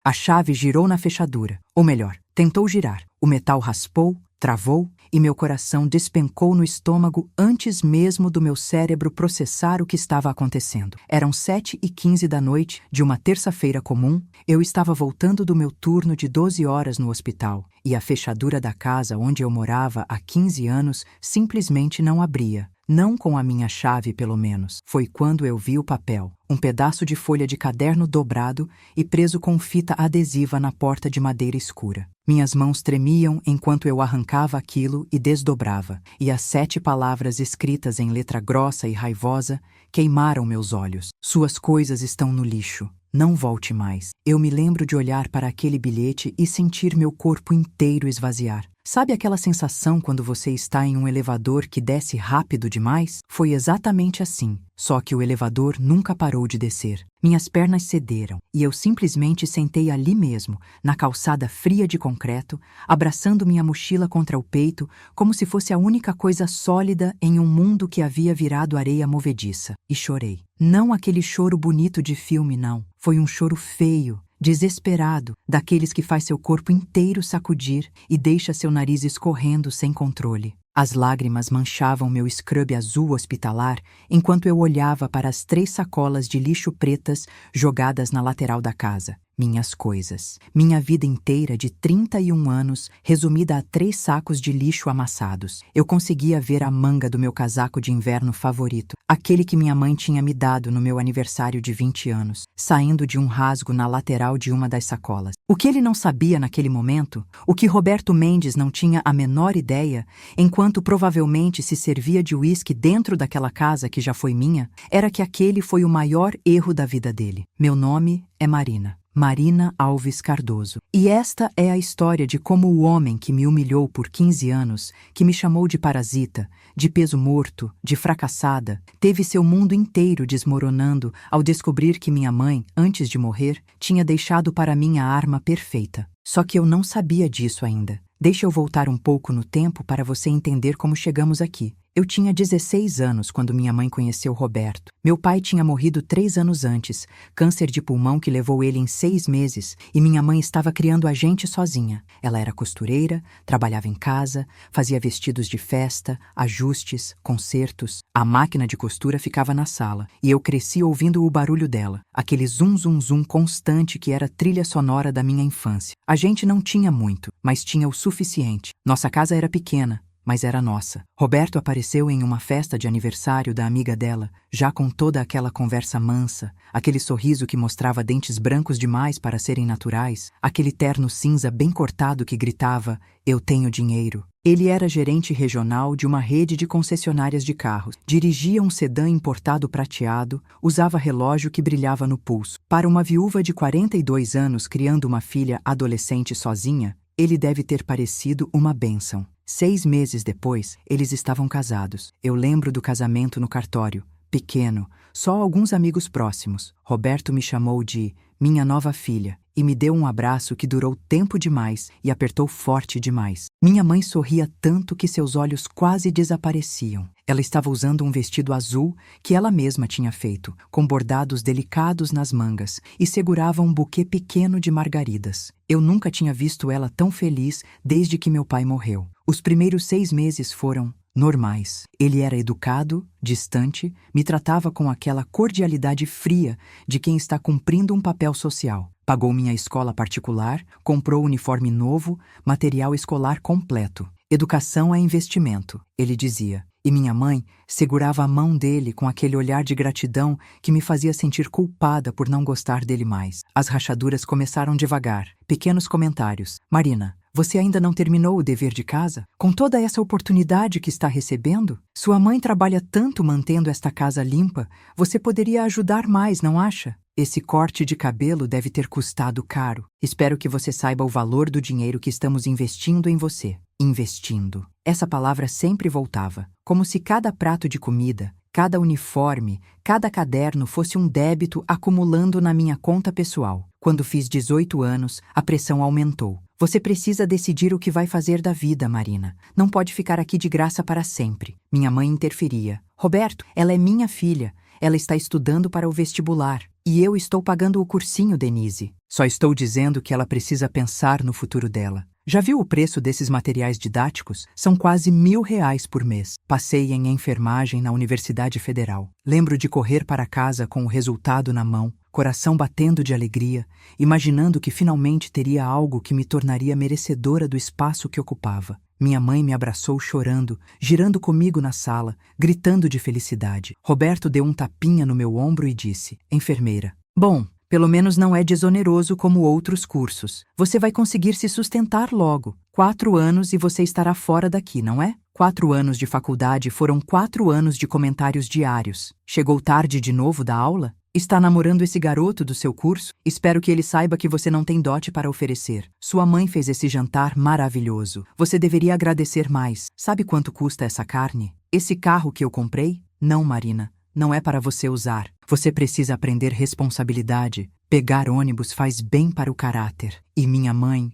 A chave girou na fechadura, ou melhor, tentou girar. O metal raspou, travou, e meu coração despencou no estômago antes mesmo do meu cérebro processar o que estava acontecendo. Eram 7h15 da noite de uma terça-feira comum. Eu estava voltando do meu turno de 12 horas no hospital, e a fechadura da casa onde eu morava há 15 anos simplesmente não abria. Não com a minha chave, pelo menos. Foi quando eu vi o papel, um pedaço de folha de caderno dobrado e preso com fita adesiva na porta de madeira escura. Minhas mãos tremiam enquanto eu arrancava aquilo e desdobrava, e as 7 palavras escritas em letra grossa e raivosa queimaram meus olhos. Suas coisas estão no lixo. Não volte mais. Eu me lembro de olhar para aquele bilhete e sentir meu corpo inteiro esvaziar. Sabe aquela sensação quando você está em um elevador que desce rápido demais? Foi exatamente assim, só que o elevador nunca parou de descer. Minhas pernas cederam e eu simplesmente sentei ali mesmo, na calçada fria de concreto, abraçando minha mochila contra o peito, como se fosse a única coisa sólida em um mundo que havia virado areia movediça. E chorei. Não aquele choro bonito de filme, não. Foi um choro feio, desesperado, daqueles que faz seu corpo inteiro sacudir e deixa seu nariz escorrendo sem controle. As lágrimas manchavam meu scrub azul hospitalar enquanto eu olhava para as 3 sacolas de lixo pretas jogadas na lateral da casa. Minhas coisas. Minha vida inteira de 31 anos, resumida a 3 sacos de lixo amassados. Eu conseguia ver a manga do meu casaco de inverno favorito, aquele que minha mãe tinha me dado no meu aniversário de 20 anos, saindo de um rasgo na lateral de uma das sacolas. O que ele não sabia naquele momento, o que Roberto Mendes não tinha a menor ideia, enquanto provavelmente se servia de uísque dentro daquela casa que já foi minha, era que aquele foi o maior erro da vida dele. Meu nome é Marina. Marina Alves Cardoso. E esta é a história de como o homem que me humilhou por 15 anos, que me chamou de parasita, de peso morto, de fracassada, teve seu mundo inteiro desmoronando ao descobrir que minha mãe, antes de morrer, tinha deixado para mim a arma perfeita. Só que eu não sabia disso ainda. Deixa eu voltar um pouco no tempo para você entender como chegamos aqui. Eu tinha 16 anos quando minha mãe conheceu Roberto. Meu pai tinha morrido 3 anos antes, câncer de pulmão que levou ele em 6 meses, e minha mãe estava criando a gente sozinha. Ela era costureira, trabalhava em casa, fazia vestidos de festa, ajustes, concertos. A máquina de costura ficava na sala, e eu cresci ouvindo o barulho dela, aquele zum zum zum constante que era trilha sonora da minha infância. A gente não tinha muito, mas tinha o suficiente. Nossa casa era pequena, mas era nossa. Roberto apareceu em uma festa de aniversário da amiga dela, já com toda aquela conversa mansa, aquele sorriso que mostrava dentes brancos demais para serem naturais, aquele terno cinza bem cortado que gritava, "Eu tenho dinheiro". Ele era gerente regional de uma rede de concessionárias de carros, dirigia um sedã importado prateado, usava relógio que brilhava no pulso. Para uma viúva de 42 anos criando uma filha adolescente sozinha, ele deve ter parecido uma bênção. 6 meses depois, eles estavam casados. Eu lembro do casamento no cartório, pequeno, só alguns amigos próximos. Roberto me chamou de minha nova filha e me deu um abraço que durou tempo demais e apertou forte demais. Minha mãe sorria tanto que seus olhos quase desapareciam. Ela estava usando um vestido azul que ela mesma tinha feito, com bordados delicados nas mangas, e segurava um buquê pequeno de margaridas. Eu nunca tinha visto ela tão feliz desde que meu pai morreu. Os primeiros 6 meses foram normais. Ele era educado, distante, me tratava com aquela cordialidade fria de quem está cumprindo um papel social. Pagou minha escola particular, comprou uniforme novo, material escolar completo. Educação é investimento, ele dizia. E minha mãe segurava a mão dele com aquele olhar de gratidão que me fazia sentir culpada por não gostar dele mais. As rachaduras começaram devagar. Pequenos comentários. Marina, você ainda não terminou o dever de casa? Com toda essa oportunidade que está recebendo? Sua mãe trabalha tanto mantendo esta casa limpa, você poderia ajudar mais, não acha? Esse corte de cabelo deve ter custado caro. Espero que você saiba o valor do dinheiro que estamos investindo em você. Investindo. Essa palavra sempre voltava, como se cada prato de comida, cada uniforme, cada caderno fosse um débito acumulando na minha conta pessoal. Quando fiz 18 anos, a pressão aumentou. Você precisa decidir o que vai fazer da vida, Marina. Não pode ficar aqui de graça para sempre. Minha mãe interferia. Roberto, ela é minha filha. Ela está estudando para o vestibular. E eu estou pagando o cursinho, Denise. Só estou dizendo que ela precisa pensar no futuro dela. Já viu o preço desses materiais didáticos? São quase R$ 1.000 por mês. Passei em enfermagem na Universidade Federal. Lembro de correr para casa com o resultado na mão, coração batendo de alegria, imaginando que finalmente teria algo que me tornaria merecedora do espaço que ocupava. Minha mãe me abraçou chorando, girando comigo na sala, gritando de felicidade. Roberto deu um tapinha no meu ombro e disse: enfermeira. Bom, pelo menos não é desoneroso como outros cursos. Você vai conseguir se sustentar logo. 4 anos e você estará fora daqui, não é? 4 anos de faculdade foram 4 anos de comentários diários. Chegou tarde de novo da aula? Está namorando esse garoto do seu curso? Espero que ele saiba que você não tem dote para oferecer. Sua mãe fez esse jantar maravilhoso. Você deveria agradecer mais. Sabe quanto custa essa carne? Esse carro que eu comprei? Não, Marina. Não é para você usar. Você precisa aprender responsabilidade. Pegar ônibus faz bem para o caráter. E minha mãe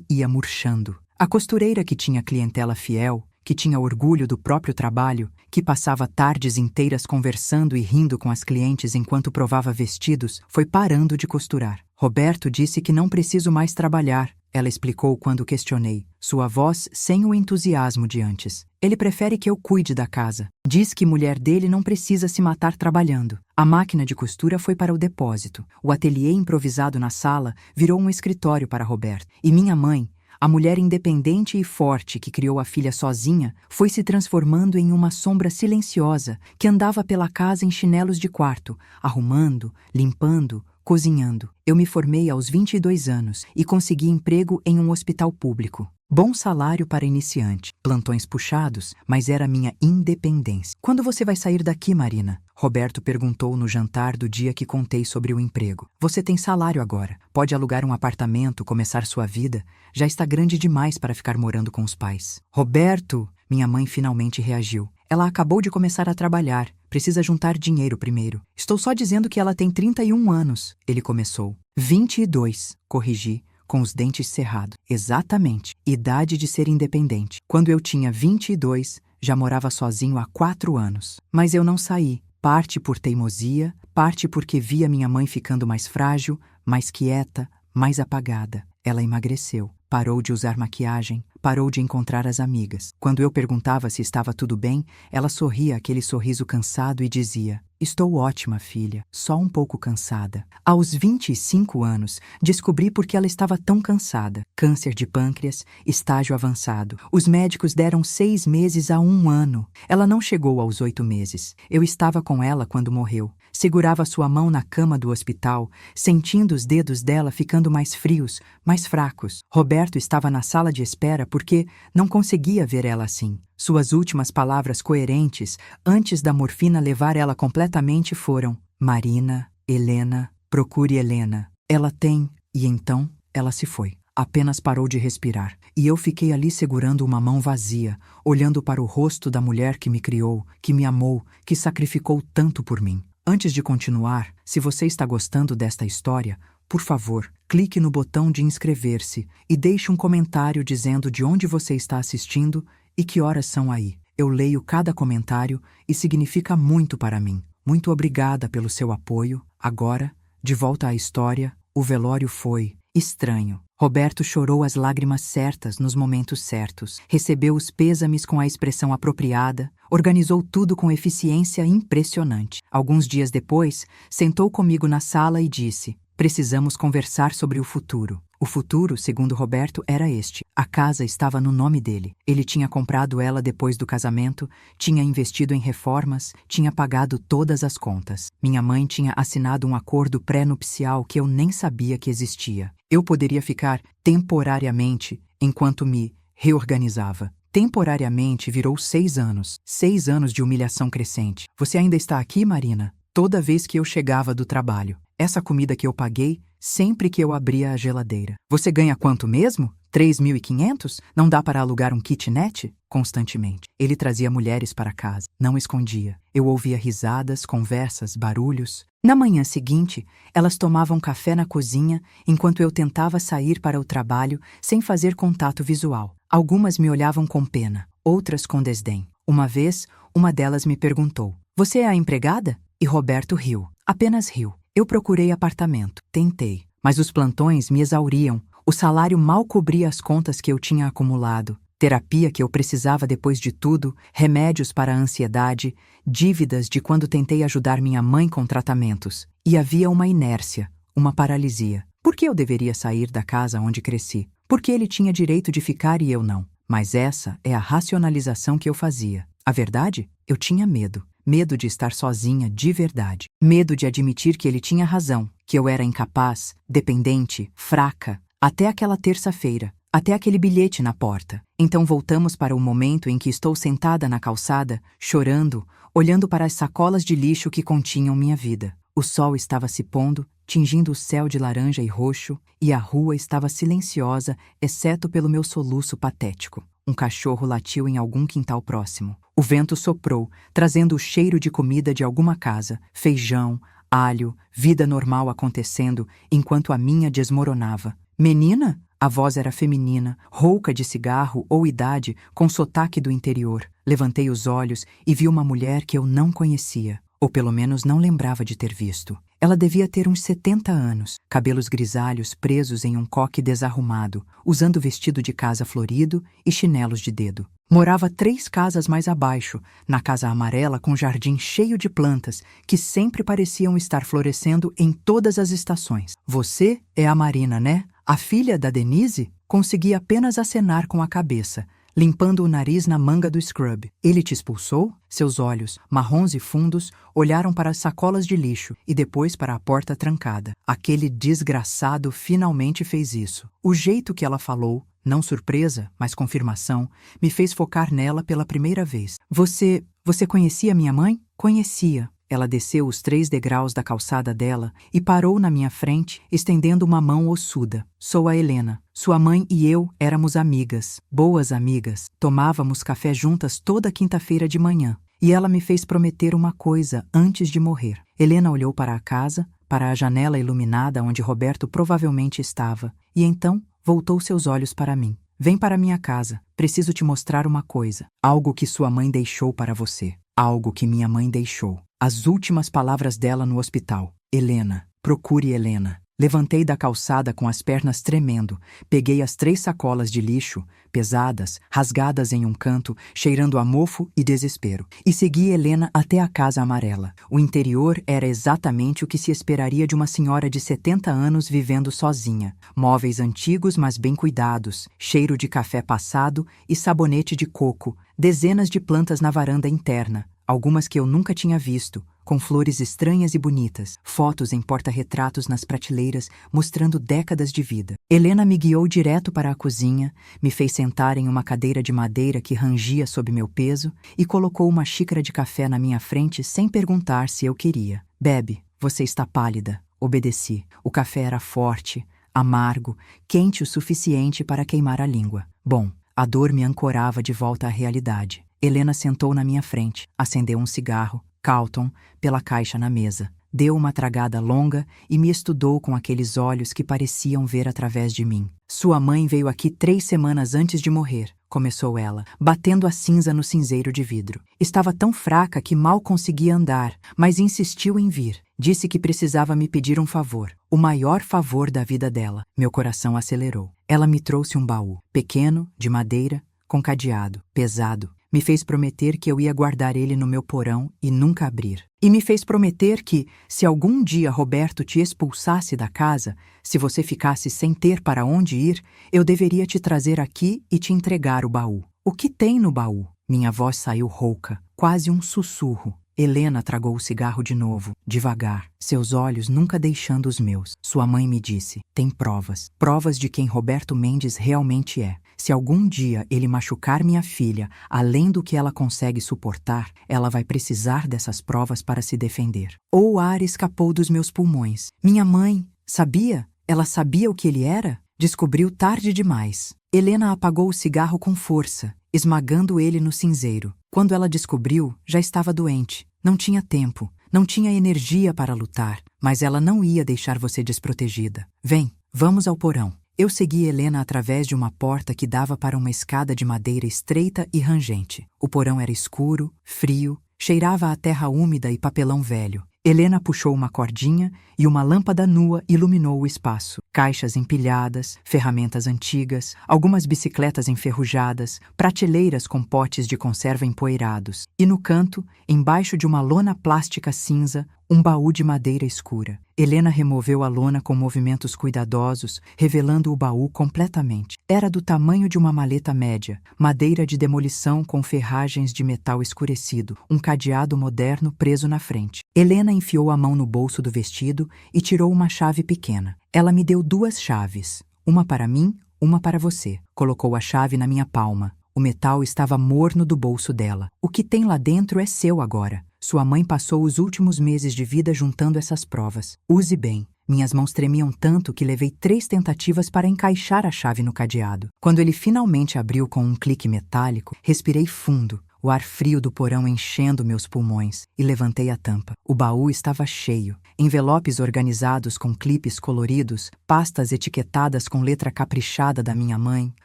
ia murchando. A costureira que tinha clientela fiel, que tinha orgulho do próprio trabalho, que passava tardes inteiras conversando e rindo com as clientes enquanto provava vestidos, foi parando de costurar. Roberto disse que não preciso mais trabalhar, ela explicou quando questionei, sua voz sem o entusiasmo de antes. Ele prefere que eu cuide da casa. Diz que mulher dele não precisa se matar trabalhando. A máquina de costura foi para o depósito. O ateliê improvisado na sala virou um escritório para Roberto. E minha mãe, a mulher independente e forte que criou a filha sozinha, foi se transformando em uma sombra silenciosa que andava pela casa em chinelos de quarto, arrumando, limpando, cozinhando. Eu me formei aos 22 anos e consegui emprego em um hospital público. Bom salário para iniciante, plantões puxados, mas era minha independência. Quando você vai sair daqui, Marina? Roberto perguntou no jantar do dia que contei sobre o emprego. Você tem salário agora, pode alugar um apartamento, começar sua vida, já está grande demais para ficar morando com os pais. Roberto! Minha mãe finalmente reagiu. Ela acabou de começar a trabalhar, precisa juntar dinheiro primeiro. Estou só dizendo que ela tem 31 anos, ele começou. 22, corrigi, com os dentes cerrados. Exatamente, idade de ser independente. Quando eu tinha 22, já morava sozinho há 4 anos. Mas eu não saí, parte por teimosia, parte porque via minha mãe ficando mais frágil, mais quieta, mais apagada. Ela emagreceu, parou de usar maquiagem, parou de encontrar as amigas. Quando eu perguntava se estava tudo bem, ela sorria aquele sorriso cansado e dizia: estou ótima, filha, só um pouco cansada. Aos 25 anos, descobri por que ela estava tão cansada. Câncer de pâncreas, estágio avançado. Os médicos deram 6 meses a 1 ano. Ela não chegou aos 8 meses. Eu estava com ela quando morreu. Segurava sua mão na cama do hospital, sentindo os dedos dela ficando mais frios, mais fracos. Roberto estava na sala de espera porque não conseguia ver ela assim. Suas últimas palavras coerentes, antes da morfina levar ela completamente, foram: Marina, Helena, procure Helena. Ela tem... E então, ela se foi. Apenas parou de respirar. E eu fiquei ali segurando uma mão vazia, olhando para o rosto da mulher que me criou, que me amou, que sacrificou tanto por mim. Antes de continuar, se você está gostando desta história, por favor, clique no botão de inscrever-se e deixe um comentário dizendo de onde você está assistindo e que horas são aí. Eu leio cada comentário e significa muito para mim. Muito obrigada pelo seu apoio. Agora, de volta à história, o velório foi estranho. Roberto chorou as lágrimas certas nos momentos certos, recebeu os pêsames com a expressão apropriada, organizou tudo com eficiência impressionante. Alguns dias depois, sentou comigo na sala e disse: precisamos conversar sobre o futuro. O futuro, segundo Roberto, era este. A casa estava no nome dele. Ele tinha comprado ela depois do casamento, tinha investido em reformas, tinha pagado todas as contas. Minha mãe tinha assinado um acordo pré-nupcial que eu nem sabia que existia. Eu poderia ficar temporariamente enquanto me reorganizava. Temporariamente virou 6 anos. 6 anos de humilhação crescente. Você ainda está aqui, Marina? Toda vez que eu chegava do trabalho. Essa comida que eu paguei sempre que eu abria a geladeira. Você ganha quanto mesmo? 3.500? Não dá para alugar um kitnet? Constantemente. Ele trazia mulheres para casa. Não escondia. Eu ouvia risadas, conversas, barulhos. Na manhã seguinte, elas tomavam café na cozinha enquanto eu tentava sair para o trabalho sem fazer contato visual. Algumas me olhavam com pena, outras com desdém. Uma vez, uma delas me perguntou: você é a empregada? E Roberto riu. Apenas riu. Eu procurei apartamento, tentei, mas os plantões me exauriam, o salário mal cobria as contas que eu tinha acumulado, terapia que eu precisava depois de tudo, remédios para a ansiedade, dívidas de quando tentei ajudar minha mãe com tratamentos. E havia uma inércia, uma paralisia. Por que eu deveria sair da casa onde cresci? Porque ele tinha direito de ficar e eu não. Mas essa é a racionalização que eu fazia. A verdade? Eu tinha medo. Medo de estar sozinha de verdade. Medo de admitir que ele tinha razão, que eu era incapaz, dependente, fraca. Até aquela terça-feira. Até aquele bilhete na porta. Então voltamos para o momento em que estou sentada na calçada, chorando, olhando para as sacolas de lixo que continham minha vida. O sol estava se pondo, tingindo o céu de laranja e roxo, e a rua estava silenciosa, exceto pelo meu soluço patético. Um cachorro latiu em algum quintal próximo. O vento soprou, trazendo o cheiro de comida de alguma casa, feijão, alho, vida normal acontecendo, enquanto a minha desmoronava. Menina? A voz era feminina, rouca de cigarro ou idade, com sotaque do interior. Levantei os olhos e vi uma mulher que eu não conhecia, ou pelo menos não lembrava de ter visto. Ela devia ter uns 70 anos, cabelos grisalhos presos em um coque desarrumado, usando vestido de casa florido e chinelos de dedo. Morava 3 casas mais abaixo, na casa amarela com jardim cheio de plantas que sempre pareciam estar florescendo em todas as estações. Você é a Marina, né? A filha da Denise? Consegui apenas acenar com a cabeça, limpando o nariz na manga do scrub. Ele te expulsou? Seus olhos, marrons e fundos, olharam para as sacolas de lixo e depois para a porta trancada. Aquele desgraçado finalmente fez isso. O jeito que ela falou, não surpresa, mas confirmação, me fez focar nela pela primeira vez. Você conhecia minha mãe? Conhecia. Ela desceu os 3 degraus da calçada dela e parou na minha frente, estendendo uma mão ossuda. Sou a Helena. Sua mãe e eu éramos amigas, boas amigas. Tomávamos café juntas toda quinta-feira de manhã. E ela me fez prometer uma coisa antes de morrer. Helena olhou para a casa, para a janela iluminada onde Roberto provavelmente estava, e então voltou seus olhos para mim. Vem para minha casa. Preciso te mostrar uma coisa. Algo que sua mãe deixou para você. Algo que minha mãe deixou. As últimas palavras dela no hospital. Helena, procure Helena. Levantei da calçada com as pernas tremendo, peguei as 3 sacolas de lixo, pesadas, rasgadas em um canto, cheirando a mofo e desespero, e segui Helena até a casa amarela. O interior era exatamente o que se esperaria de uma senhora de 70 anos vivendo sozinha. Móveis antigos, mas bem cuidados, cheiro de café passado e sabonete de coco, dezenas de plantas na varanda interna, algumas que eu nunca tinha visto, com flores estranhas e bonitas, fotos em porta-retratos nas prateleiras mostrando décadas de vida. Helena me guiou direto para a cozinha, me fez sentar em uma cadeira de madeira que rangia sob meu peso e colocou uma xícara de café na minha frente sem perguntar se eu queria. Bebe, você está pálida. Obedeci. O café era forte, amargo, quente o suficiente para queimar a língua. Bom, a dor me ancorava de volta à realidade. Helena sentou na minha frente, acendeu um cigarro, Calton, pela caixa na mesa. Deu uma tragada longa e me estudou com aqueles olhos que pareciam ver através de mim. Sua mãe veio aqui 3 semanas antes de morrer, começou ela, batendo a cinza no cinzeiro de vidro. Estava tão fraca que mal conseguia andar, mas insistiu em vir. Disse que precisava me pedir um favor, o maior favor da vida dela. Meu coração acelerou. Ela me trouxe um baú, pequeno, de madeira, com cadeado, pesado. Me fez prometer que eu ia guardar ele no meu porão e nunca abrir. E me fez prometer que, se algum dia Roberto te expulsasse da casa, se você ficasse sem ter para onde ir, eu deveria te trazer aqui e te entregar o baú. O que tem no baú? Minha voz saiu rouca, quase um sussurro. Helena tragou o cigarro de novo, devagar, seus olhos nunca deixando os meus. Sua mãe me disse, tem provas. Provas de quem Roberto Mendes realmente é. Se algum dia ele machucar minha filha, além do que ela consegue suportar, ela vai precisar dessas provas para se defender. O ar escapou dos meus pulmões. Minha mãe, sabia? Ela sabia o que ele era? Descobriu tarde demais. Helena apagou o cigarro com força, esmagando ele no cinzeiro. Quando ela descobriu, já estava doente. Não tinha tempo, não tinha energia para lutar, mas ela não ia deixar você desprotegida. Vem, vamos ao porão. Eu segui Helena através de uma porta que dava para uma escada de madeira estreita e rangente. O porão era escuro, frio, cheirava a terra úmida e papelão velho. Helena puxou uma cordinha e uma lâmpada nua iluminou o espaço. Caixas empilhadas, ferramentas antigas, algumas bicicletas enferrujadas, prateleiras com potes de conserva empoeirados. E no canto, embaixo de uma lona plástica cinza, um baú de madeira escura. Helena removeu a lona com movimentos cuidadosos, revelando o baú completamente. Era do tamanho de uma maleta média, madeira de demolição com ferragens de metal escurecido, um cadeado moderno preso na frente. Helena enfiou a mão no bolso do vestido e tirou uma chave pequena. Ela me deu 2 chaves, uma para mim, uma para você. Colocou a chave na minha palma. O metal estava morno do bolso dela. O que tem lá dentro é seu agora. Sua mãe passou os últimos meses de vida juntando essas provas. Use bem. Minhas mãos tremiam tanto que levei 3 tentativas para encaixar a chave no cadeado. Quando ele finalmente abriu com um clique metálico, respirei fundo, o ar frio do porão enchendo meus pulmões, e levantei a tampa. O baú estava cheio. Envelopes organizados com clipes coloridos, pastas etiquetadas com letra caprichada da minha mãe,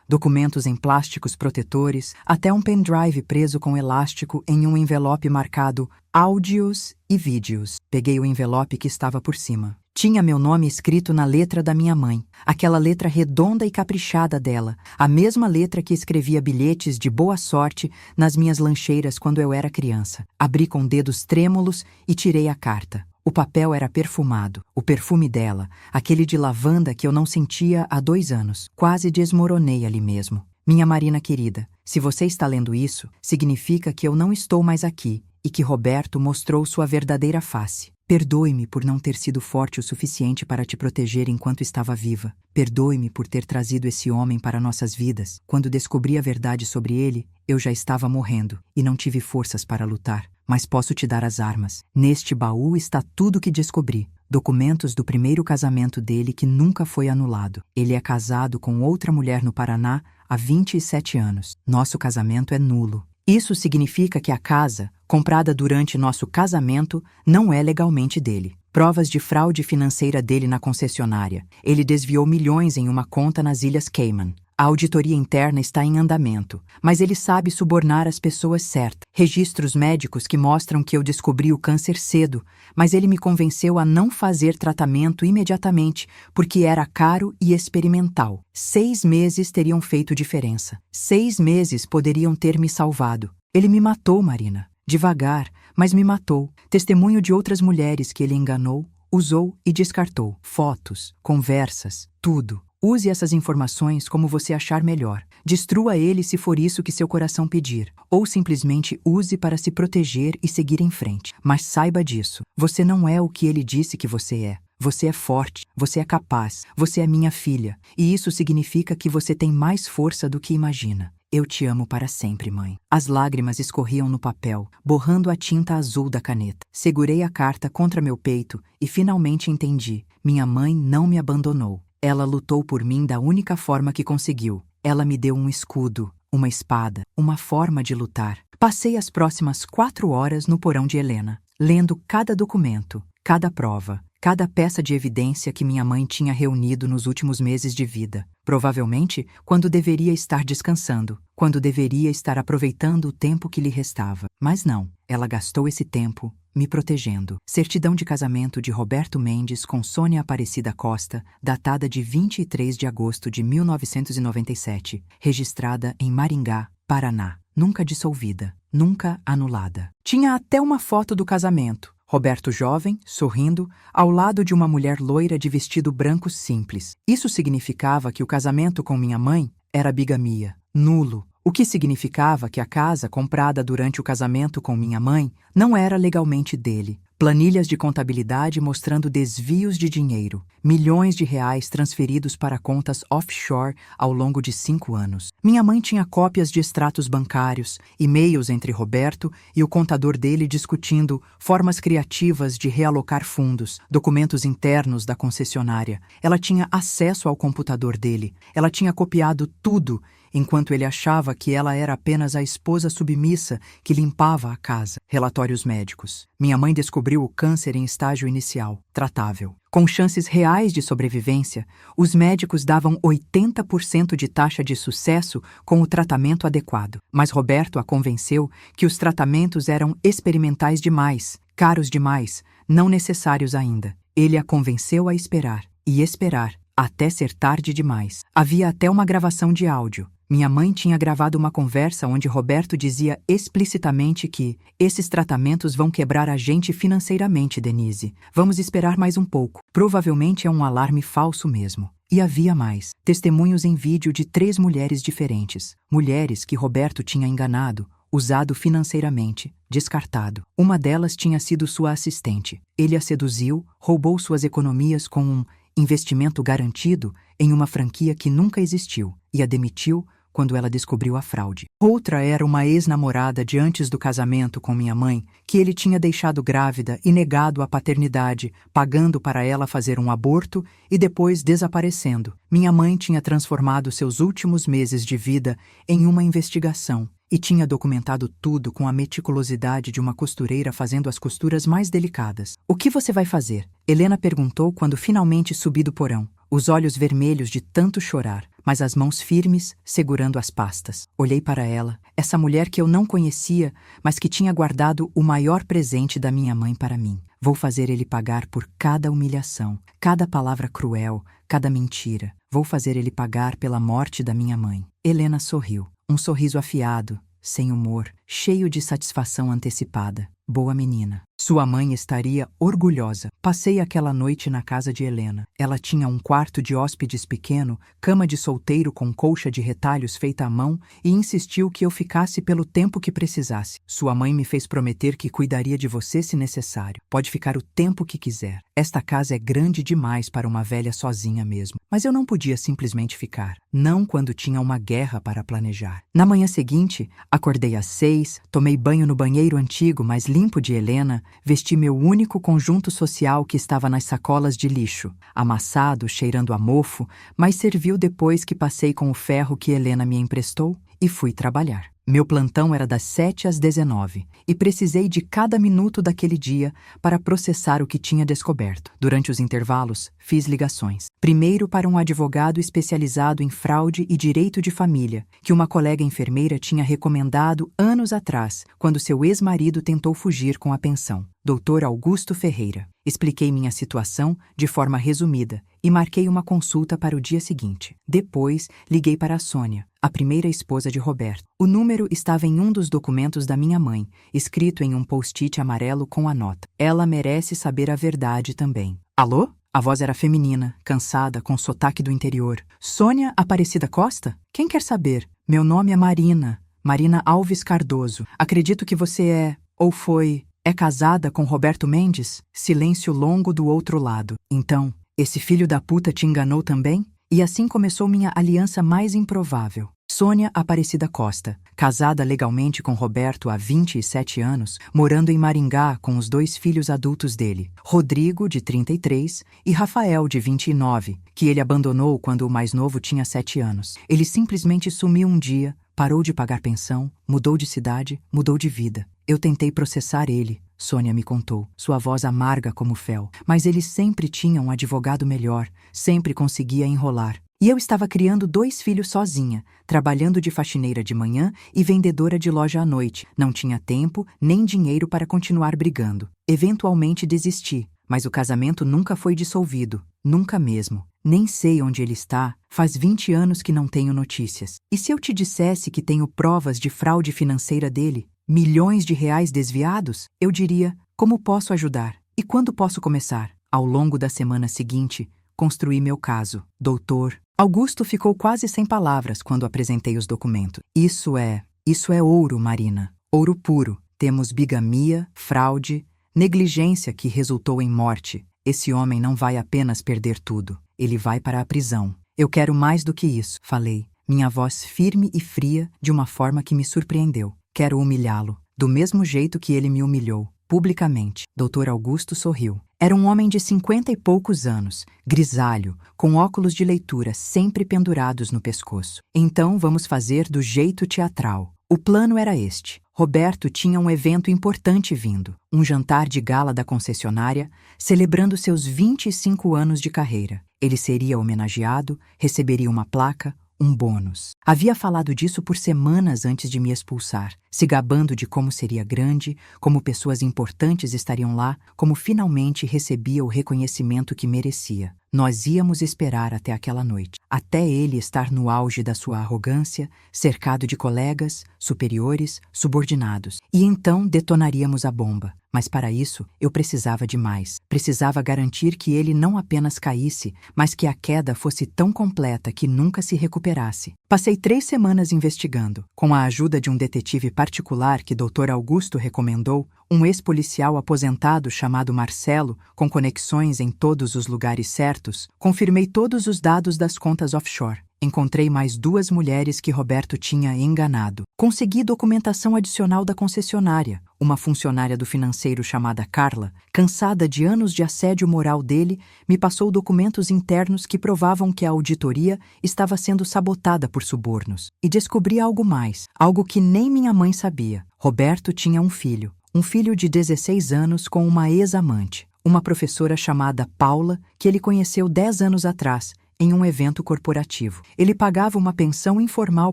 documentos em plásticos protetores, até um pendrive preso com elástico em um envelope marcado áudios e vídeos. Peguei o envelope que estava por cima. Tinha meu nome escrito na letra da minha mãe, aquela letra redonda e caprichada dela, a mesma letra que escrevia bilhetes de boa sorte nas minhas lancheiras quando eu era criança. Abri com dedos trêmulos e tirei a carta. O papel era perfumado, o perfume dela, aquele de lavanda que eu não sentia há 2 anos. Quase desmoronei ali mesmo. Minha Marina querida, se você está lendo isso, significa que eu não estou mais aqui e que Roberto mostrou sua verdadeira face. Perdoe-me por não ter sido forte o suficiente para te proteger enquanto estava viva. Perdoe-me por ter trazido esse homem para nossas vidas. Quando descobri a verdade sobre ele, eu já estava morrendo e não tive forças para lutar. Mas posso te dar as armas. Neste baú está tudo o que descobri. Documentos do primeiro casamento dele que nunca foi anulado. Ele é casado com outra mulher no Paraná há 27 anos. Nosso casamento é nulo. Isso significa que a casa, comprada durante nosso casamento, não é legalmente dele. Provas de fraude financeira dele na concessionária. Ele desviou milhões em uma conta nas Ilhas Cayman. A auditoria interna está em andamento, mas ele sabe subornar as pessoas certas. Registros médicos que mostram que eu descobri o câncer cedo, mas ele me convenceu a não fazer tratamento imediatamente, porque era caro e experimental. 6 meses teriam feito diferença. 6 meses poderiam ter me salvado. Ele me matou, Marina. Devagar, mas me matou. Testemunho de outras mulheres que ele enganou, usou e descartou. Fotos, conversas, tudo. Use essas informações como você achar melhor. Destrua ele se for isso que seu coração pedir. Ou simplesmente use para se proteger e seguir em frente. Mas saiba disso. Você não é o que ele disse que você é. Você é forte, você é capaz, você é minha filha. E isso significa que você tem mais força do que imagina. Eu te amo para sempre, mãe. As lágrimas escorriam no papel, borrando a tinta azul da caneta. Segurei a carta contra meu peito e finalmente entendi. Minha mãe não me abandonou. Ela lutou por mim da única forma que conseguiu. Ela me deu um escudo, uma espada, uma forma de lutar. Passei as próximas 4 horas no porão de Helena, lendo cada documento, cada prova, cada peça de evidência que minha mãe tinha reunido nos últimos meses de vida. Provavelmente, quando deveria estar descansando, quando deveria estar aproveitando o tempo que lhe restava. Mas não, ela gastou esse tempo me protegendo. Certidão de casamento de Roberto Mendes com Sônia Aparecida Costa, datada de 23 de agosto de 1997, registrada em Maringá, Paraná. Nunca dissolvida, nunca anulada. Tinha até uma foto do casamento. Roberto jovem, sorrindo, ao lado de uma mulher loira de vestido branco simples. Isso significava que o casamento com minha mãe era bigamia, nulo. O que significava que a casa comprada durante o casamento com minha mãe não era legalmente dele. Planilhas de contabilidade mostrando desvios de dinheiro, milhões de reais transferidos para contas offshore ao longo de 5 anos. Minha mãe tinha cópias de extratos bancários, e-mails entre Roberto e o contador dele discutindo formas criativas de realocar fundos, documentos internos da concessionária. Ela tinha acesso ao computador dele. Ela tinha copiado tudo enquanto ele achava que ela era apenas a esposa submissa que limpava a casa. Relatórios médicos. Minha mãe descobriu o câncer em estágio inicial, tratável. Com chances reais de sobrevivência, os médicos davam 80% de taxa de sucesso com o tratamento adequado. Mas Roberto a convenceu que os tratamentos eram experimentais demais, caros demais, não necessários ainda. Ele a convenceu a esperar, e esperar, até ser tarde demais. Havia até uma gravação de áudio. Minha mãe tinha gravado uma conversa onde Roberto dizia explicitamente que esses tratamentos vão quebrar a gente financeiramente, Denise. Vamos esperar mais um pouco. Provavelmente é um alarme falso mesmo. E havia mais. Testemunhos em vídeo de 3 mulheres diferentes. Mulheres que Roberto tinha enganado, usado financeiramente, descartado. Uma delas tinha sido sua assistente. Ele a seduziu, roubou suas economias com um investimento garantido em uma franquia que nunca existiu e a demitiu quando ela descobriu a fraude. Outra era uma ex-namorada de antes do casamento com minha mãe, que ele tinha deixado grávida e negado a paternidade, pagando para ela fazer um aborto e depois desaparecendo. Minha mãe tinha transformado seus últimos meses de vida em uma investigação e tinha documentado tudo com a meticulosidade de uma costureira fazendo as costuras mais delicadas. "O que você vai fazer?" Helena perguntou quando finalmente subi do porão, os olhos vermelhos de tanto chorar, mas as mãos firmes, segurando as pastas. Olhei para ela, essa mulher que eu não conhecia, mas que tinha guardado o maior presente da minha mãe para mim. Vou fazer ele pagar por cada humilhação, cada palavra cruel, cada mentira. Vou fazer ele pagar pela morte da minha mãe. Helena sorriu. Um sorriso afiado, sem humor, cheio de satisfação antecipada. Boa menina. Sua mãe estaria orgulhosa. Passei aquela noite na casa de Helena. Ela tinha um quarto de hóspedes pequeno, cama de solteiro com colcha de retalhos feita à mão e insistiu que eu ficasse pelo tempo que precisasse. Sua mãe me fez prometer que cuidaria de você se necessário. Pode ficar o tempo que quiser. Esta casa é grande demais para uma velha sozinha mesmo. Mas eu não podia simplesmente ficar. Não quando tinha uma guerra para planejar. Na manhã seguinte, acordei às 6, tomei banho no banheiro antigo, mas limpo de Helena, vesti meu único conjunto social que estava nas sacolas de lixo, amassado, cheirando a mofo, mas serviu depois que passei com o ferro que Helena me emprestou e fui trabalhar. Meu plantão era das 7 às 19 e precisei de cada minuto daquele dia para processar o que tinha descoberto. Durante os intervalos, fiz ligações. Primeiro para um advogado especializado em fraude e direito de família, que uma colega enfermeira tinha recomendado anos atrás, quando seu ex-marido tentou fugir com a pensão. Dr. Augusto Ferreira. Expliquei minha situação de forma resumida e marquei uma consulta para o dia seguinte. Depois, liguei para a Sônia, a primeira esposa de Roberto. O número estava em um dos documentos da minha mãe, escrito em um post-it amarelo com a nota. Ela merece saber a verdade também. Alô? A voz era feminina, cansada, com sotaque do interior. Sônia Aparecida Costa? Quem quer saber? Meu nome é Marina. Marina Alves Cardoso. Acredito que você é, ou foi... É casada com Roberto Mendes? Silêncio longo do outro lado. Então, esse filho da puta te enganou também? E assim começou minha aliança mais improvável. Sônia Aparecida Costa, casada legalmente com Roberto há 27 anos, morando em Maringá com os 2 filhos adultos dele, Rodrigo, de 33, e Rafael, de 29, que ele abandonou quando o mais novo tinha 7 anos. Ele simplesmente sumiu um dia, parou de pagar pensão, mudou de cidade, mudou de vida. Eu tentei processar ele, Sônia me contou, sua voz amarga como fel, mas ele sempre tinha um advogado melhor, sempre conseguia enrolar. E eu estava criando 2 filhos sozinha, trabalhando de faxineira de manhã e vendedora de loja à noite. Não tinha tempo nem dinheiro para continuar brigando. Eventualmente desisti, mas o casamento nunca foi dissolvido, nunca mesmo. Nem sei onde ele está, faz 20 anos que não tenho notícias. E se eu te dissesse que tenho provas de fraude financeira dele? Milhões de reais desviados? Eu diria, como posso ajudar? E quando posso começar? Ao longo da semana seguinte, construí meu caso. Doutor Augusto ficou quase sem palavras quando apresentei os documentos. Isso é ouro, Marina. Ouro puro. Temos bigamia, fraude, negligência que resultou em morte. Esse homem não vai apenas perder tudo. Ele vai para a prisão. Eu quero mais do que isso, falei, minha voz firme e fria de uma forma que me surpreendeu. Quero humilhá-lo, do mesmo jeito que ele me humilhou. publicamente. Dr. Augusto sorriu. Era um homem de 50 e poucos anos, grisalho, com óculos de leitura sempre pendurados no pescoço. Então vamos fazer do jeito teatral. O plano era este. Roberto tinha um evento importante vindo, um jantar de gala da concessionária, celebrando seus 25 anos de carreira. Ele seria homenageado, receberia uma placa, um bônus. Havia falado disso por semanas antes de me expulsar, se gabando de como seria grande, como pessoas importantes estariam lá, como finalmente recebia o reconhecimento que merecia. Nós íamos esperar até aquela noite, até ele estar no auge da sua arrogância, cercado de colegas, superiores, subordinados. E então detonaríamos a bomba. Mas para isso, eu precisava de mais. Precisava garantir que ele não apenas caísse, mas que a queda fosse tão completa que nunca se recuperasse. Passei 3 semanas investigando. Com a ajuda de um detetive particular que Dr. Augusto recomendou, um ex-policial aposentado chamado Marcelo, com conexões em todos os lugares certos, confirmei todos os dados das contas offshore. Encontrei mais 2 mulheres que Roberto tinha enganado. Consegui documentação adicional da concessionária. Uma funcionária do financeiro chamada Carla, cansada de anos de assédio moral dele, me passou documentos internos que provavam que a auditoria estava sendo sabotada por subornos. E descobri algo mais, algo que nem minha mãe sabia. Roberto tinha um filho de 16 anos com uma ex-amante, uma professora chamada Paula, que ele conheceu 10 anos atrás, em um evento corporativo. Ele pagava uma pensão informal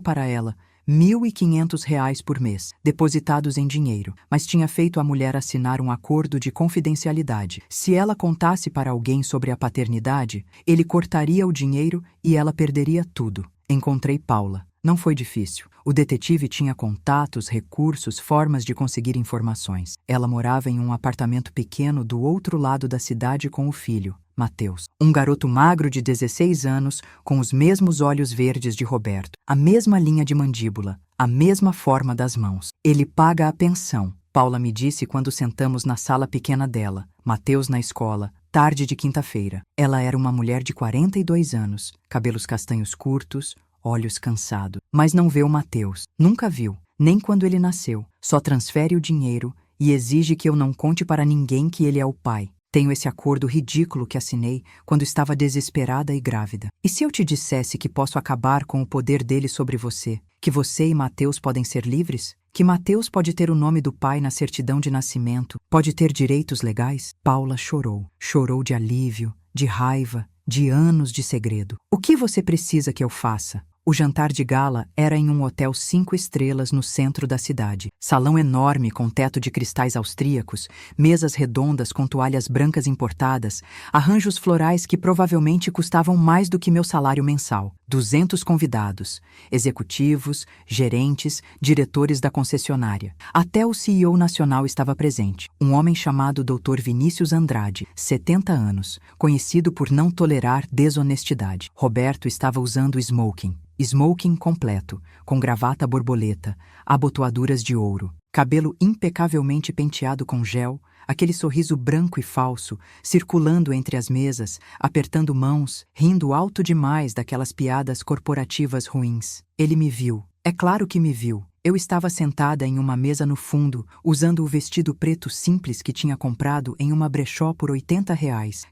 para ela, R$ 1.500 por mês, depositados em dinheiro, mas tinha feito a mulher assinar um acordo de confidencialidade. Se ela contasse para alguém sobre a paternidade, ele cortaria o dinheiro e ela perderia tudo. Encontrei Paula. Não foi difícil. O detetive tinha contatos, recursos, formas de conseguir informações. Ela morava em um apartamento pequeno do outro lado da cidade com o filho, Mateus. Um garoto magro de 16 anos, com os mesmos olhos verdes de Roberto, a mesma linha de mandíbula, a mesma forma das mãos. Ele paga a pensão, Paula me disse quando sentamos na sala pequena dela, Mateus na escola, tarde de quinta-feira. Ela era uma mulher de 42 anos, cabelos castanhos curtos, olhos cansados. Mas não vê o Mateus. Nunca viu, nem quando ele nasceu. Só transfere o dinheiro e exige que eu não conte para ninguém que ele é o pai. Tenho esse acordo ridículo que assinei quando estava desesperada e grávida. E se eu te dissesse que posso acabar com o poder dele sobre você? Que você e Mateus podem ser livres? Que Mateus pode ter o nome do pai na certidão de nascimento? Pode ter direitos legais? Paula chorou. Chorou de alívio, de raiva, de anos de segredo. O que você precisa que eu faça? O jantar de gala era em um hotel 5 estrelas no centro da cidade. Salão enorme com teto de cristais austríacos, mesas redondas com toalhas brancas importadas, arranjos florais que provavelmente custavam mais do que meu salário mensal. 200 convidados, executivos, gerentes, diretores da concessionária. Até o CEO nacional estava presente, um homem chamado Dr. Vinícius Andrade, 70 anos, conhecido por não tolerar desonestidade. Roberto estava usando smoking completo, com gravata borboleta, abotoaduras de ouro, cabelo impecavelmente penteado com gel, aquele sorriso branco e falso, circulando entre as mesas, apertando mãos, rindo alto demais daquelas piadas corporativas ruins. Ele me viu. É claro que me viu. Eu estava sentada em uma mesa no fundo, usando o vestido preto simples que tinha comprado em uma brechó por R$ 80,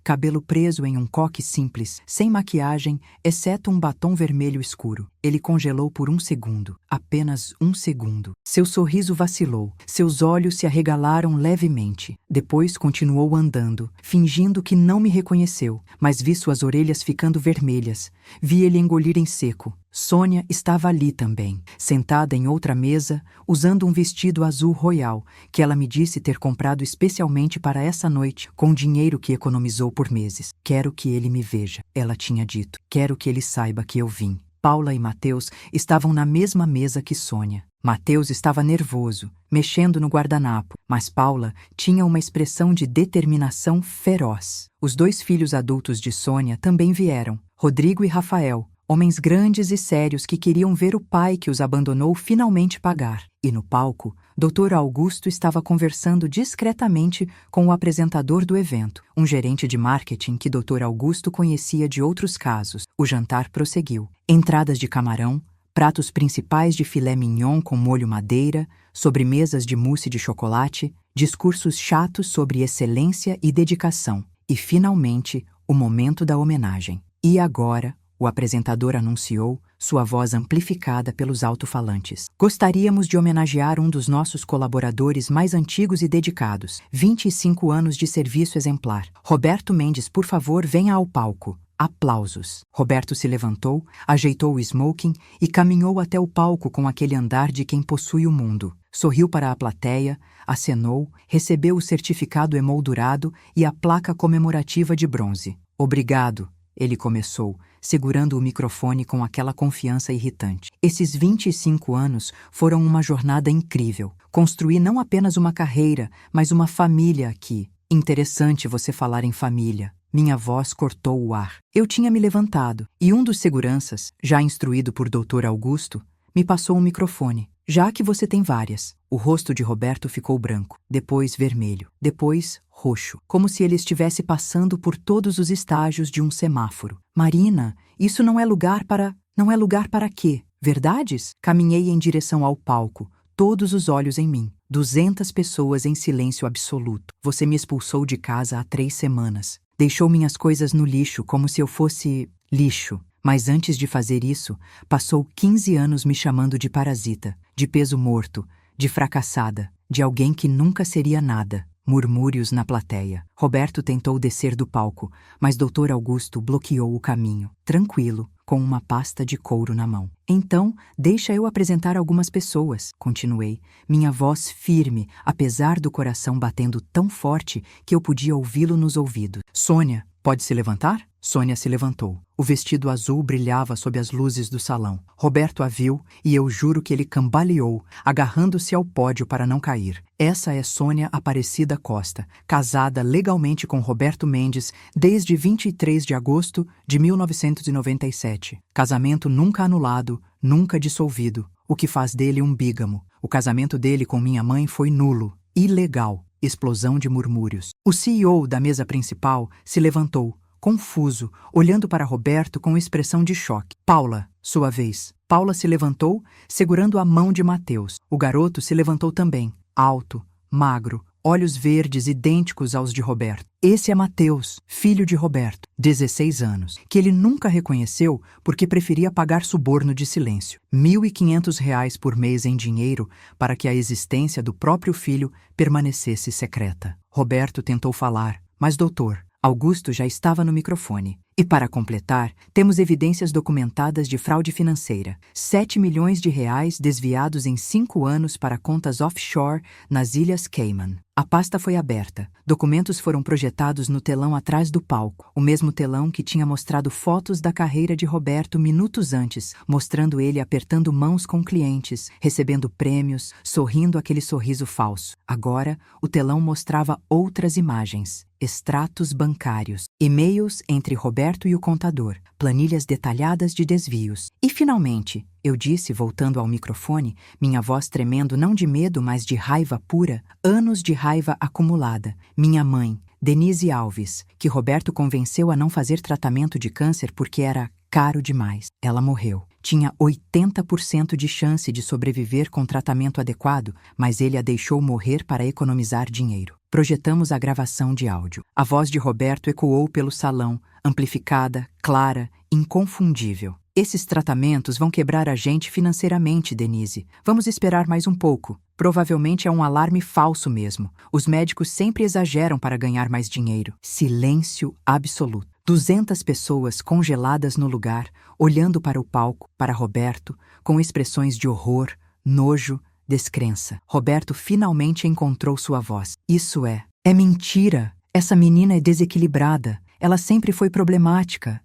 cabelo preso em um coque simples, sem maquiagem, exceto um batom vermelho escuro. Ele congelou por 1 segundo, apenas 1 segundo. Seu sorriso vacilou, seus olhos se arregalaram levemente. Depois continuou andando, fingindo que não me reconheceu, mas vi suas orelhas ficando vermelhas. Vi ele engolir em seco. Sônia estava ali também, sentada em outra mesa, usando um vestido azul royal, que ela me disse ter comprado especialmente para essa noite, com dinheiro que economizou por meses. Quero que ele me veja, ela tinha dito. Quero que ele saiba que eu vim. Paula e Mateus estavam na mesma mesa que Sônia. Mateus estava nervoso, mexendo no guardanapo, mas Paula tinha uma expressão de determinação feroz. Os 2 filhos adultos de Sônia também vieram, Rodrigo e Rafael, homens grandes e sérios que queriam ver o pai que os abandonou finalmente pagar. E no palco, Dr. Augusto estava conversando discretamente com o apresentador do evento, um gerente de marketing que Dr. Augusto conhecia de outros casos. O jantar prosseguiu. Entradas de camarão, pratos principais de filé mignon com molho madeira, sobremesas de mousse de chocolate, discursos chatos sobre excelência e dedicação. E, finalmente, o momento da homenagem. E agora, o apresentador anunciou, sua voz amplificada pelos alto-falantes. Gostaríamos de homenagear um dos nossos colaboradores mais antigos e dedicados. 25 anos de serviço exemplar. Roberto Mendes, por favor, venha ao palco. Aplausos. Roberto se levantou, ajeitou o smoking e caminhou até o palco com aquele andar de quem possui o mundo. Sorriu para a plateia, acenou, recebeu o certificado emoldurado e a placa comemorativa de bronze. Obrigado, ele começou, segurando o microfone com aquela confiança irritante. Esses 25 anos foram uma jornada incrível. Construí não apenas uma carreira, mas uma família aqui. Interessante você falar em família. Minha voz cortou o ar. Eu tinha me levantado, e um dos seguranças, já instruído por Dr. Augusto, me passou um microfone. Já que você tem várias. O rosto de Roberto ficou branco, depois vermelho, depois roxo, como se ele estivesse passando por todos os estágios de um semáforo. Marina, isso não é lugar para... Não é lugar para quê? Verdades? Caminhei em direção ao palco, todos os olhos em mim. 200 pessoas em silêncio absoluto. Você me expulsou de casa há 3 semanas. Deixou minhas coisas no lixo como se eu fosse lixo. Mas antes de fazer isso, passou 15 anos me chamando de parasita, de peso morto, de fracassada, de alguém que nunca seria nada. Murmúrios na plateia. Roberto tentou descer do palco, mas Dr. Augusto bloqueou o caminho, tranquilo, com uma pasta de couro na mão. Então, deixa eu apresentar algumas pessoas, continuei, minha voz firme, apesar do coração batendo tão forte que eu podia ouvi-lo nos ouvidos. Sônia, pode se levantar? Sônia se levantou. O vestido azul brilhava sob as luzes do salão. Roberto a viu e eu juro que ele cambaleou, agarrando-se ao pódio para não cair. Essa é Sônia Aparecida Costa, casada legalmente com Roberto Mendes desde 23 de agosto de 1997. Casamento nunca anulado, nunca dissolvido, o que faz dele um bígamo. O casamento dele com minha mãe foi nulo, ilegal. Explosão de murmúrios. O CEO da mesa principal se levantou, confuso, olhando para Roberto com expressão de choque. Paula, sua vez. Paula se levantou, segurando a mão de Mateus. O garoto se levantou também, alto, magro, olhos verdes idênticos aos de Roberto. Esse é Mateus, filho de Roberto, 16 anos, que ele nunca reconheceu porque preferia pagar suborno de silêncio. R$ 1.500 por mês em dinheiro para que a existência do próprio filho permanecesse secreta. Roberto tentou falar, mas doutor, Augusto já estava no microfone. E para completar, temos evidências documentadas de fraude financeira. 7 milhões de reais desviados em 5 anos para contas offshore nas Ilhas Cayman. A pasta foi aberta. Documentos foram projetados no telão atrás do palco. O mesmo telão que tinha mostrado fotos da carreira de Roberto minutos antes, mostrando ele apertando mãos com clientes, recebendo prêmios, sorrindo aquele sorriso falso. Agora, o telão mostrava outras imagens. Extratos bancários, e-mails entre Roberto e o contador, planilhas detalhadas de desvios. E, finalmente, eu disse, voltando ao microfone, minha voz tremendo não de medo, mas de raiva pura, anos de raiva acumulada. Minha mãe, Denise Alves, que Roberto convenceu a não fazer tratamento de câncer porque era caro demais. Ela morreu. Tinha 80% de chance de sobreviver com tratamento adequado, mas ele a deixou morrer para economizar dinheiro. Projetamos a gravação de áudio. A voz de Roberto ecoou pelo salão, amplificada, clara, inconfundível. Esses tratamentos vão quebrar a gente financeiramente, Denise. Vamos esperar mais um pouco. Provavelmente é um alarme falso mesmo. Os médicos sempre exageram para ganhar mais dinheiro. Silêncio absoluto. 200 pessoas congeladas no lugar, olhando para o palco, para Roberto, com expressões de horror, nojo, descrença. Roberto finalmente encontrou sua voz. Isso é mentira. Essa menina é desequilibrada. Ela sempre foi problemática.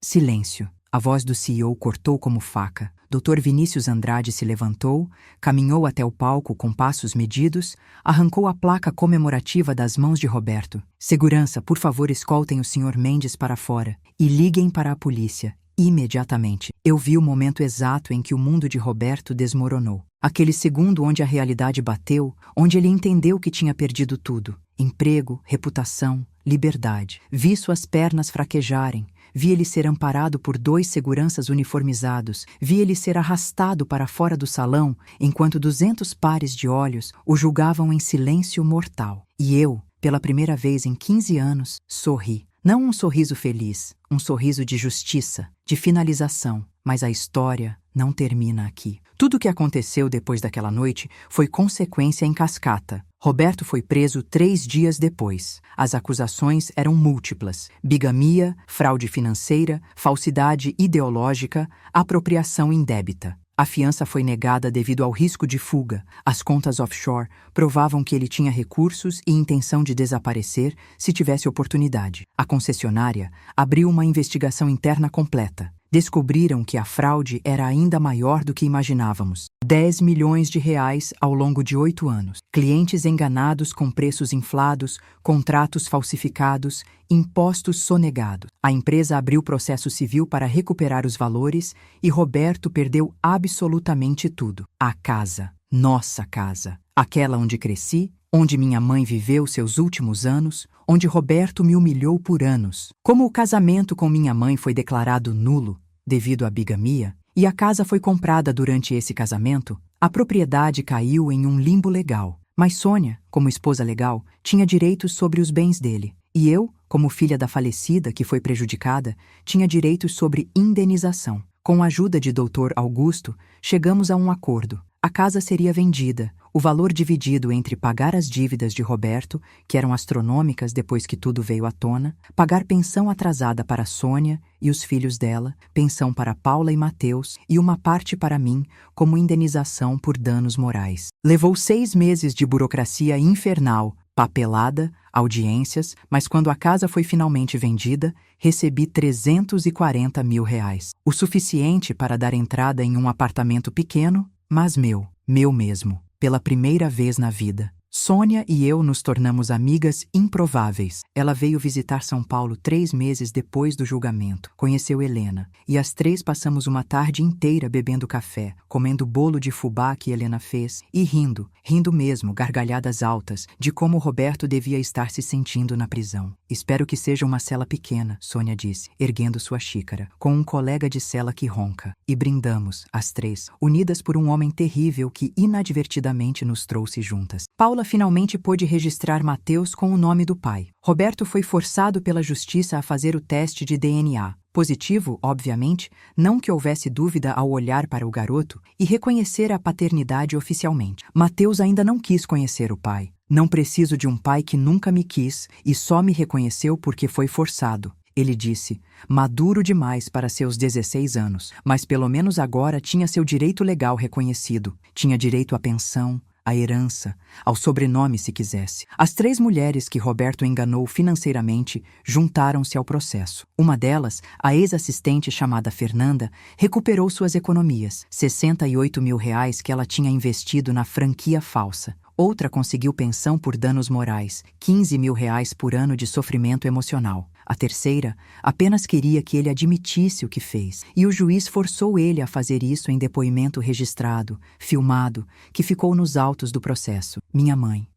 Silêncio. A voz do CEO cortou como faca. Dr. Vinícius Andrade se levantou, caminhou até o palco com passos medidos, arrancou a placa comemorativa das mãos de Roberto. Segurança, por favor, escoltem o Sr. Mendes para fora e liguem para a polícia. Imediatamente. Eu vi o momento exato em que o mundo de Roberto desmoronou. Aquele segundo onde a realidade bateu, onde ele entendeu que tinha perdido tudo. Emprego, reputação, liberdade. Vi suas pernas fraquejarem. vi ele ser amparado por 2 seguranças uniformizados, vi ele ser arrastado para fora do salão, enquanto 200 pares de olhos o julgavam em silêncio mortal. E eu, pela primeira vez em 15 anos, sorri. Não um sorriso feliz, um sorriso de justiça, de finalização, mas a história não termina aqui. Tudo o que aconteceu depois daquela noite foi consequência em cascata. Roberto foi preso 3 dias depois. As acusações eram múltiplas: bigamia, fraude financeira, falsidade ideológica, apropriação indébita. A fiança foi negada devido ao risco de fuga. As contas offshore provavam que ele tinha recursos e intenção de desaparecer se tivesse oportunidade. A concessionária abriu uma investigação interna completa. Descobriram que a fraude era ainda maior do que imaginávamos. 10 milhões de reais ao longo de 8 anos. Clientes enganados com preços inflados, contratos falsificados, impostos sonegados. A empresa abriu processo civil para recuperar os valores e Roberto perdeu absolutamente tudo. A casa, nossa casa, aquela onde cresci, onde minha mãe viveu seus últimos anos, onde Roberto me humilhou por anos. Como o casamento com minha mãe foi declarado nulo devido à bigamia, e a casa foi comprada durante esse casamento, a propriedade caiu em um limbo legal. Mas Sônia, como esposa legal, tinha direitos sobre os bens dele. E eu, como filha da falecida que foi prejudicada, tinha direitos sobre indenização. Com a ajuda de Dr. Augusto, chegamos a um acordo. A casa seria vendida, o valor dividido entre pagar as dívidas de Roberto, que eram astronômicas depois que tudo veio à tona, pagar pensão atrasada para Sônia e os filhos dela, pensão para Paula e Mateus e uma parte para mim como indenização por danos morais. Levou 6 meses de burocracia infernal, papelada, audiências, mas quando a casa foi finalmente vendida, recebi 340 mil reais. O suficiente para dar entrada em um apartamento pequeno, mas meu mesmo, pela primeira vez na vida. Sônia e eu nos tornamos amigas improváveis. Ela veio visitar São Paulo 3 meses depois do julgamento. Conheceu Helena. E as 3 passamos uma tarde inteira bebendo café, comendo bolo de fubá que Helena fez e rindo mesmo, gargalhadas altas, de como Roberto devia estar se sentindo na prisão. Espero que seja uma cela pequena, Sônia disse, erguendo sua xícara, com um colega de cela que ronca. E brindamos, as 3, unidas por um homem terrível que inadvertidamente nos trouxe juntas. Paula finalmente pôde registrar Mateus com o nome do pai. Roberto foi forçado pela justiça a fazer o teste de DNA. Positivo, obviamente, não que houvesse dúvida ao olhar para o garoto e reconhecer a paternidade oficialmente. Mateus ainda não quis conhecer o pai. Não preciso de um pai que nunca me quis e só me reconheceu porque foi forçado. Ele disse, maduro demais para seus 16 anos, mas pelo menos agora tinha seu direito legal reconhecido. Tinha direito à pensão, à herança, ao sobrenome se quisesse. As 3 mulheres que Roberto enganou financeiramente juntaram-se ao processo. Uma delas, a ex-assistente chamada Fernanda, recuperou suas economias, 68 mil reais que ela tinha investido na franquia falsa. Outra conseguiu pensão por danos morais, 15 mil reais por ano de sofrimento emocional. A terceira apenas queria que ele admitisse o que fez, e o juiz forçou ele a fazer isso em depoimento registrado, filmado, que ficou nos autos do processo. Minha mãe.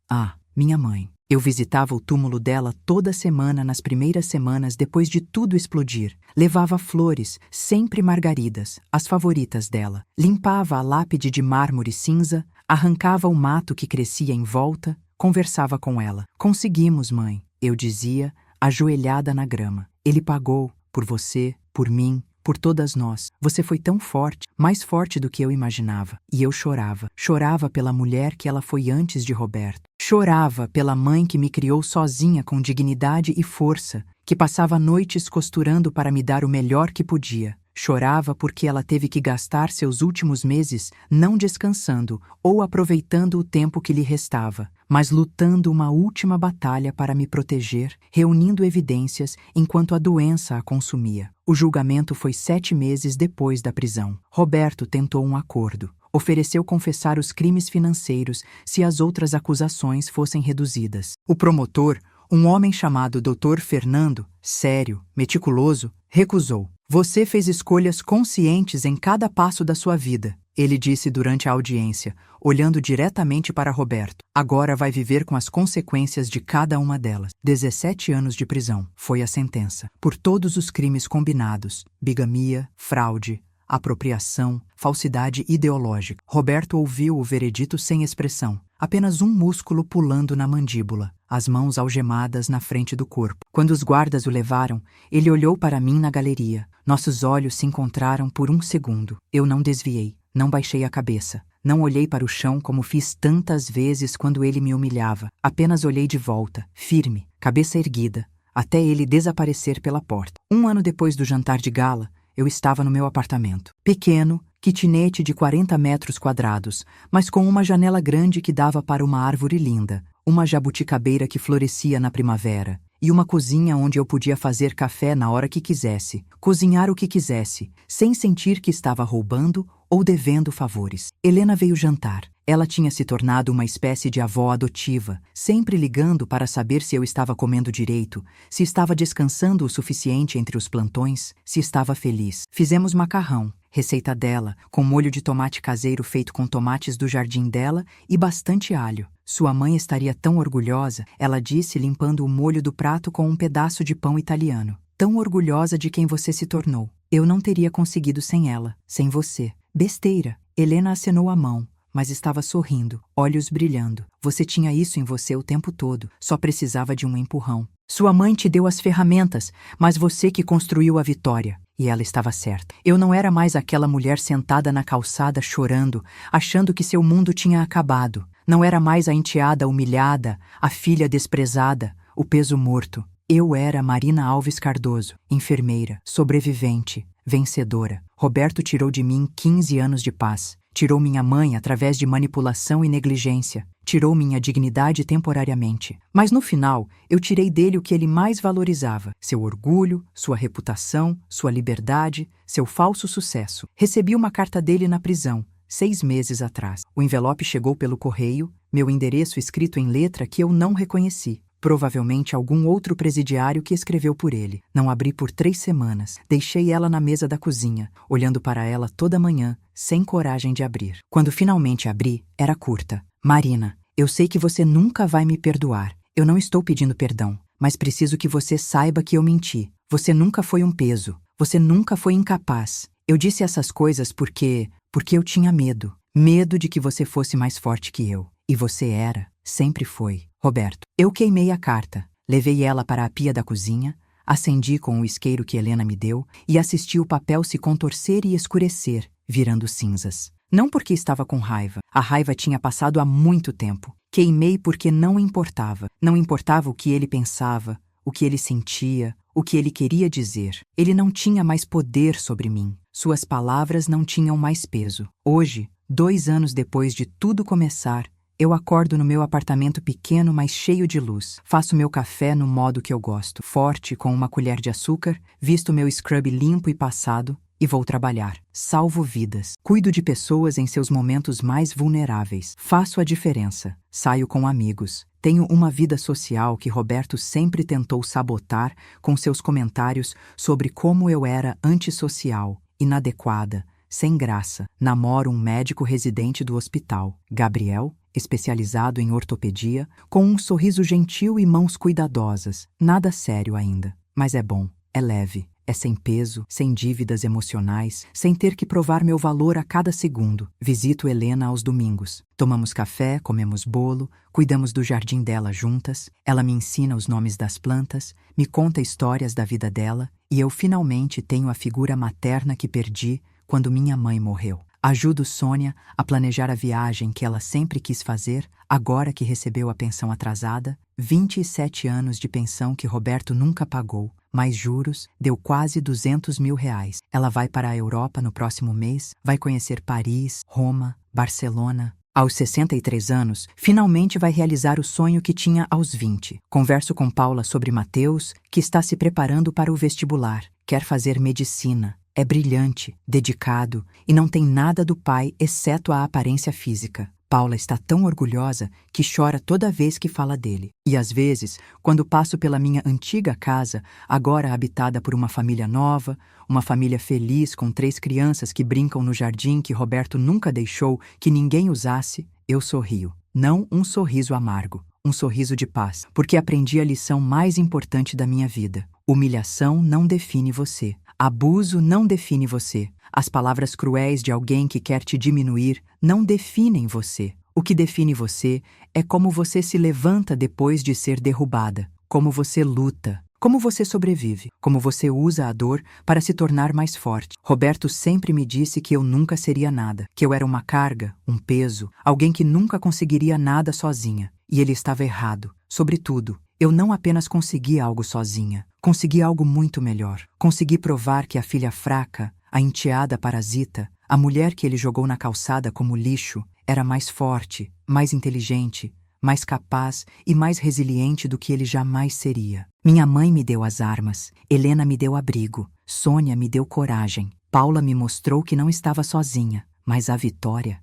Minha mãe. Eu visitava o túmulo dela toda semana nas primeiras semanas depois de tudo explodir. Levava flores, sempre margaridas, as favoritas dela. Limpava a lápide de mármore cinza, arrancava o mato que crescia em volta, conversava com ela. Conseguimos, mãe, eu dizia, ajoelhada na grama. Ele pagou, por você, por mim, por todas nós. Você foi tão forte, mais forte do que eu imaginava. E eu chorava. Chorava pela mulher que ela foi antes de Roberto. Chorava pela mãe que me criou sozinha com dignidade e força, que passava noites costurando para me dar o melhor que podia. Chorava porque ela teve que gastar seus últimos meses não descansando ou aproveitando o tempo que lhe restava, mas lutando uma última batalha para me proteger, reunindo evidências enquanto a doença a consumia. O julgamento foi 7 meses depois da prisão. Roberto tentou um acordo. Ofereceu confessar os crimes financeiros se as outras acusações fossem reduzidas. O promotor, um homem chamado Dr. Fernando, sério, meticuloso, recusou. Você fez escolhas conscientes em cada passo da sua vida, ele disse durante a audiência, olhando diretamente para Roberto. Agora vai viver com as consequências de cada uma delas. 17 anos de prisão foi a sentença, por todos os crimes combinados: bigamia, fraude, apropriação, falsidade ideológica. Roberto ouviu o veredito sem expressão, apenas um músculo pulando na mandíbula, as mãos algemadas na frente do corpo. Quando os guardas o levaram, ele olhou para mim na galeria. Nossos olhos se encontraram por um segundo. Eu não desviei, não baixei a cabeça. Não olhei para o chão como fiz tantas vezes quando ele me humilhava. Apenas olhei de volta, firme, cabeça erguida, até ele desaparecer pela porta. 1 ano depois do jantar de gala, eu estava no meu apartamento. Pequeno, kitnet de 40 metros quadrados, mas com uma janela grande que dava para uma árvore linda, uma jabuticabeira que florescia na primavera, e uma cozinha onde eu podia fazer café na hora que quisesse, cozinhar o que quisesse, sem sentir que estava roubando ou devendo favores. Helena veio jantar. Ela tinha se tornado uma espécie de avó adotiva, sempre ligando para saber se eu estava comendo direito, se estava descansando o suficiente entre os plantões, se estava feliz. Fizemos macarrão, receita dela, com molho de tomate caseiro feito com tomates do jardim dela e bastante alho. Sua mãe estaria tão orgulhosa, ela disse, limpando o molho do prato com um pedaço de pão italiano. Tão orgulhosa de quem você se tornou. Eu não teria conseguido sem ela, sem você. Besteira. Helena acenou a mão, mas estava sorrindo, olhos brilhando. Você tinha isso em você o tempo todo, só precisava de um empurrão. Sua mãe te deu as ferramentas, mas você que construiu a vitória. E ela estava certa. Eu não era mais aquela mulher sentada na calçada chorando, achando que seu mundo tinha acabado. Não era mais a enteada humilhada, a filha desprezada, o peso morto. Eu era Marina Alves Cardoso, enfermeira, sobrevivente, vencedora. Roberto tirou de mim 15 anos de paz. Tirou minha mãe através de manipulação e negligência. Tirou minha dignidade temporariamente. Mas no final, eu tirei dele o que ele mais valorizava: seu orgulho, sua reputação, sua liberdade, seu falso sucesso. Recebi uma carta dele na prisão, 6 meses atrás. O envelope chegou pelo correio, meu endereço escrito em letra que eu não reconheci. Provavelmente algum outro presidiário que escreveu por ele. Não abri por 3 semanas. Deixei ela na mesa da cozinha, olhando para ela toda manhã, sem coragem de abrir. Quando finalmente abri, era curta. Marina, eu sei que você nunca vai me perdoar. Eu não estou pedindo perdão, mas preciso que você saiba que eu menti. Você nunca foi um peso. Você nunca foi incapaz. Eu disse essas coisas porque eu tinha medo. Medo de que você fosse mais forte que eu. E você era, sempre foi. Roberto. Eu queimei a carta, levei ela para a pia da cozinha, acendi com o isqueiro que Helena me deu e assisti o papel se contorcer e escurecer, virando cinzas. Não porque estava com raiva. A raiva tinha passado há muito tempo. Queimei porque não importava. Não importava o que ele pensava, o que ele sentia, o que ele queria dizer. Ele não tinha mais poder sobre mim. Suas palavras não tinham mais peso. Hoje, 2 anos depois de tudo começar, eu acordo no meu apartamento pequeno, mas cheio de luz. Faço meu café no modo que eu gosto, forte, com uma colher de açúcar, visto meu scrub limpo e passado, e vou trabalhar. Salvo vidas. Cuido de pessoas em seus momentos mais vulneráveis. Faço a diferença. Saio com amigos. Tenho uma vida social que Roberto sempre tentou sabotar com seus comentários sobre como eu era antissocial, inadequada, sem graça. Namoro um médico residente do hospital, Gabriel, especializado em ortopedia, com um sorriso gentil e mãos cuidadosas. Nada sério ainda, mas é bom, é leve, é sem peso, sem dívidas emocionais, sem ter que provar meu valor a cada segundo. Visito Helena aos domingos. Tomamos café, comemos bolo, cuidamos do jardim dela juntas, ela me ensina os nomes das plantas, me conta histórias da vida dela, e eu finalmente tenho a figura materna que perdi quando minha mãe morreu. Ajudo Sônia a planejar a viagem que ela sempre quis fazer, agora que recebeu a pensão atrasada, 27 anos de pensão que Roberto nunca pagou, mais juros, deu quase 200 mil reais. Ela vai para a Europa no próximo mês, vai conhecer Paris, Roma, Barcelona. Aos 63 anos, finalmente vai realizar o sonho que tinha aos 20. Converso com Paula sobre Mateus, que está se preparando para o vestibular. Quer fazer medicina. É brilhante, dedicado e não tem nada do pai exceto a aparência física. Paula está tão orgulhosa que chora toda vez que fala dele. E às vezes, quando passo pela minha antiga casa, agora habitada por uma família nova, uma família feliz com 3 crianças que brincam no jardim que Roberto nunca deixou que ninguém usasse, eu sorrio. Não um sorriso amargo, um sorriso de paz, porque aprendi a lição mais importante da minha vida. Humilhação não define você. Abuso não define você. As palavras cruéis de alguém que quer te diminuir não definem você. O que define você é como você se levanta depois de ser derrubada, como você luta, como você sobrevive, como você usa a dor para se tornar mais forte. Roberto sempre me disse que eu nunca seria nada, que eu era uma carga, um peso, alguém que nunca conseguiria nada sozinha. E ele estava errado. Sobretudo, eu não apenas consegui algo sozinha, consegui algo muito melhor. Consegui provar que a filha fraca, a enteada parasita, a mulher que ele jogou na calçada como lixo, era mais forte, mais inteligente, mais capaz e mais resiliente do que ele jamais seria. Minha mãe me deu as armas, Helena me deu abrigo, Sônia me deu coragem, Paula me mostrou que não estava sozinha, mas a vitória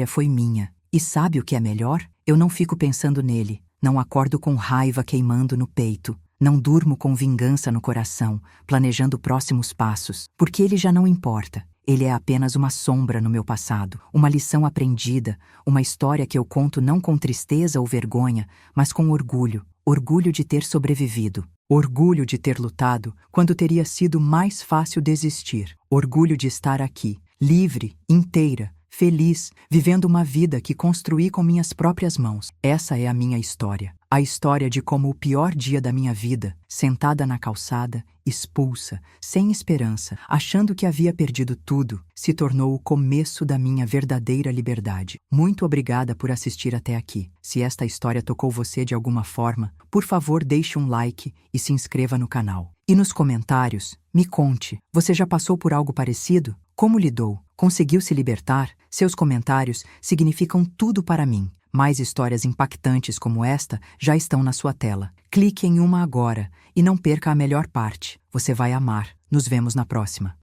foi minha. E sabe o que é melhor? Eu não fico pensando nele, não acordo com raiva queimando no peito, não durmo com vingança no coração, planejando próximos passos, porque ele já não importa. Ele é apenas uma sombra no meu passado, uma lição aprendida, uma história que eu conto não com tristeza ou vergonha, mas com orgulho, orgulho de ter sobrevivido, orgulho de ter lutado quando teria sido mais fácil desistir, orgulho de estar aqui, livre, inteira, feliz, vivendo uma vida que construí com minhas próprias mãos. Essa é a minha história. A história de como o pior dia da minha vida, sentada na calçada, expulsa, sem esperança, achando que havia perdido tudo, se tornou o começo da minha verdadeira liberdade. Muito obrigada por assistir até aqui. Se esta história tocou você de alguma forma, por favor deixe um like e se inscreva no canal. E nos comentários, me conte, você já passou por algo parecido? Como lidou? Conseguiu se libertar? Seus comentários significam tudo para mim. Mais histórias impactantes como esta já estão na sua tela. Clique em uma agora e não perca a melhor parte. Você vai amar. Nos vemos na próxima.